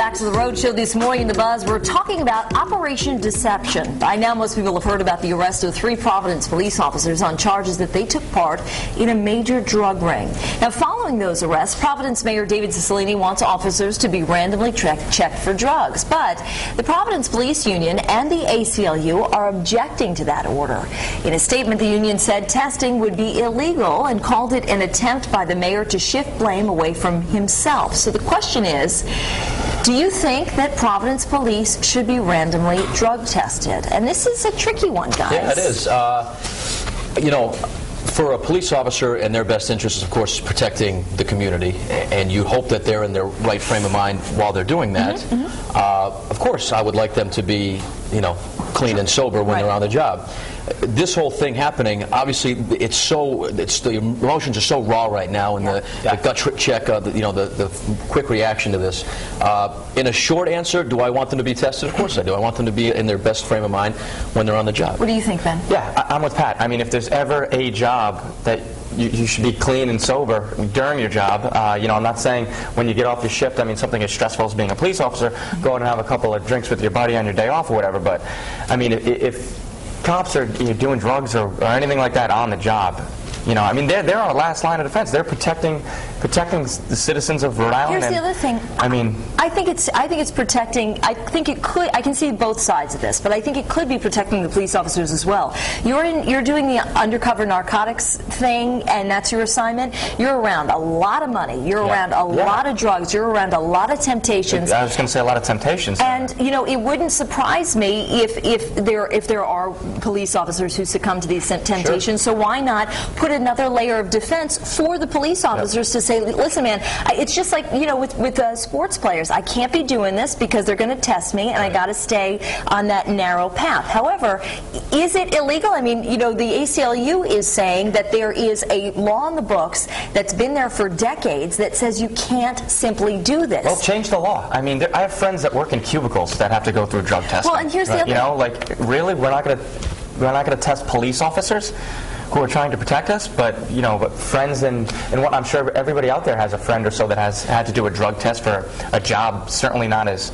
back to the Road Show this morning. In the Buzz, we're talking about Operation Deception. By now, most people have heard about the arrest of 3 Providence police officers on charges that they took part in a major drug ring. Now, following those arrests, Providence Mayor David Cicilline wants officers to be randomly checked for drugs. But the Providence Police Union and the ACLU are objecting to that order. In a statement, the union said testing would be illegal and called it an attempt by the mayor to shift blame away from himself. So the question is, do you think that Providence police should be randomly drug tested? And this is a tricky one, guys. Yeah, it is. You know, for a police officer, and their best interest is, of course, protecting the community, and you hope that they're in their right frame of mind while they're doing that. Of course, I would like them to be, you know, clean and sober when they're on the job. This whole thing happening, obviously, the emotions are so raw right now, and the gut check, the quick reaction to this. In a short answer, do I want them to be tested? Of course I do. I want them to be in their best frame of mind when they're on the job. What do you think, Ben? Yeah, I'm with Pat. I mean, if there's ever a job that you should be clean and sober during your job. You know, I'm not saying when you get off your shift, I mean, something as stressful as being a police officer, go out and have a couple of drinks with your buddy on your day off or whatever. But, I mean, if cops are doing drugs or anything like that on the job, you know, I mean, they're our last line of defense. They're protecting the citizens of Rhode Island. Here's the other thing. I mean, I think it's protecting. I think it could. I can see both sides of this, but I think it could be protecting the police officers as well. You're doing the undercover narcotics thing, and that's your assignment. You're around a lot of money. You're around a lot of drugs. You're around a lot of temptations. I was going to say a lot of temptations. And you know, it wouldn't surprise me if there are police officers who succumb to these temptations. So why not put another layer of defense for the police officers to say, listen, man, it's just like, you know, with sports players. I can't be doing this because they're going to test me, and I got to stay on that narrow path. However, is it illegal? I mean, you know, the ACLU is saying that there is a law in the books that's been there for decades that says you can't simply do this. Well, change the law. I mean, I have friends that work in cubicles that have to go through drug testing. Well, and here's the other. You know, like, really, we're not going to test police officers who are trying to protect us, but you know, friends and what I'm sure everybody out there has a friend or so that has had to do a drug test for a job, certainly not as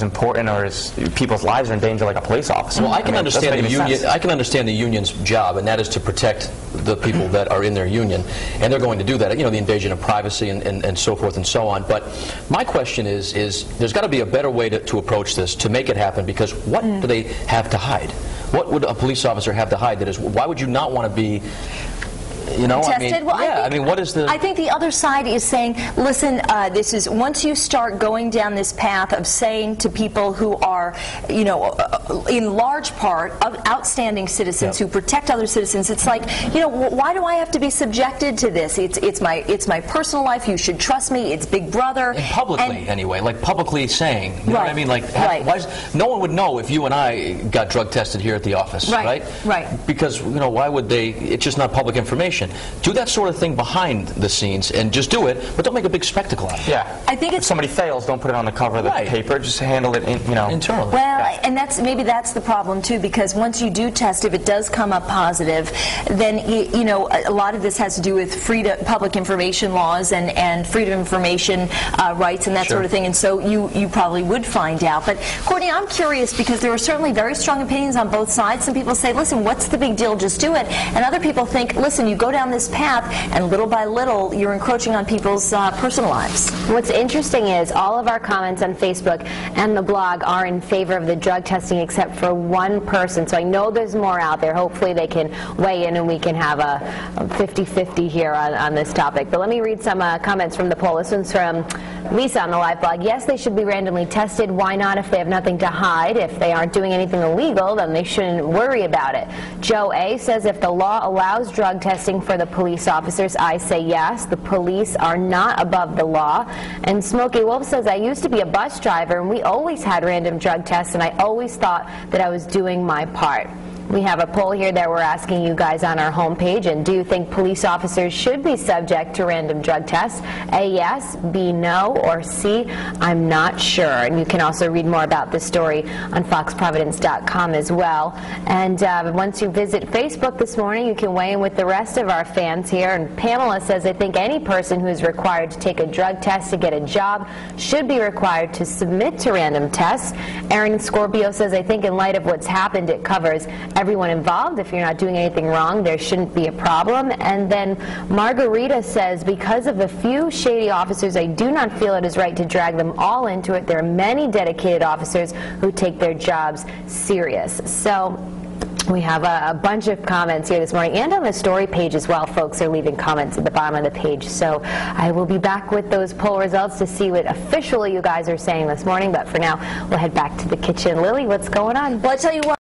important, or as people's lives are in danger like a police officer. Well, I can understand the union. I can understand the union's job, and that is to protect the people that are in their union, and they're going to do that. You know, the invasion of privacy and so forth and so on. But my question is there's got to be a better way to approach this to make it happen, because what do they have to hide? What would a police officer have to hide? That is, why would you not want to be, you know, tested? I mean, well, yeah, I mean, what is the... I think the other side is saying, listen, this is, once you start going down this path of saying to people who are, you know, in large part of outstanding citizens who protect other citizens, it's like, you know, why do I have to be subjected to this? It's my personal life. You should trust me. It's Big Brother. And publicly, anyway, like publicly saying, you know what I mean? Like, no one would know if you and I got drug tested here at the office, right? Right. Because, you know, why would they? It's just not public information. Do that sort of thing behind the scenes and just do it, but don't make a big spectacle out of it. Yeah. I think if somebody fails, don't put it on the cover of the paper. Just handle it, you know, internally. Well, and maybe that's the problem too, because once you do test, if it does come up positive, then you know, a lot of this has to do with public information laws and freedom of information rights and that sort of thing. And so you probably would find out. But Courtney, I'm curious, because there are certainly very strong opinions on both sides. Some people say, listen, what's the big deal? Just do it. And other people think, listen, you go down this path, and little by little, you're encroaching on people's personal lives. What's interesting is all of our comments on Facebook and the blog are in favor of the drug testing, except for one person. So I know there's more out there. Hopefully they can weigh in and we can have a 50-50 here on this topic. But let me read some comments from the poll. This one's from Lisa on the live blog. Yes, they should be randomly tested. Why not if they have nothing to hide? If they aren't doing anything illegal, then they shouldn't worry about it. Joe A. says if the law allows drug testing for the police officers, I say yes. The police are not above the law. And Smokey Wolf says, I used to be a bus driver, and we always had random drug tests, and I always thought that I was doing my part. We have a poll here that we're asking you guys on our homepage. And do you think police officers should be subject to random drug tests? A, yes, B, no, or C, I'm not sure. And you can also read more about this story on foxprovidence.com as well. And once you visit Facebook this morning, you can weigh in with the rest of our fans here. And Pamela says, I think any person who is required to take a drug test to get a job should be required to submit to random tests. Aaron Scorpio says, I think in light of what's happened, it covers everyone involved. If you're not doing anything wrong, there shouldn't be a problem. And then Margarita says, because of a few shady officers, I do not feel it is right to drag them all into it. There are many dedicated officers who take their jobs serious. So we have a bunch of comments here this morning, and on the story page as well. Folks are leaving comments at the bottom of the page. So I will be back with those poll results to see what officially you guys are saying this morning. But for now, we'll head back to the kitchen. Lily, what's going on? Well, I tell you what.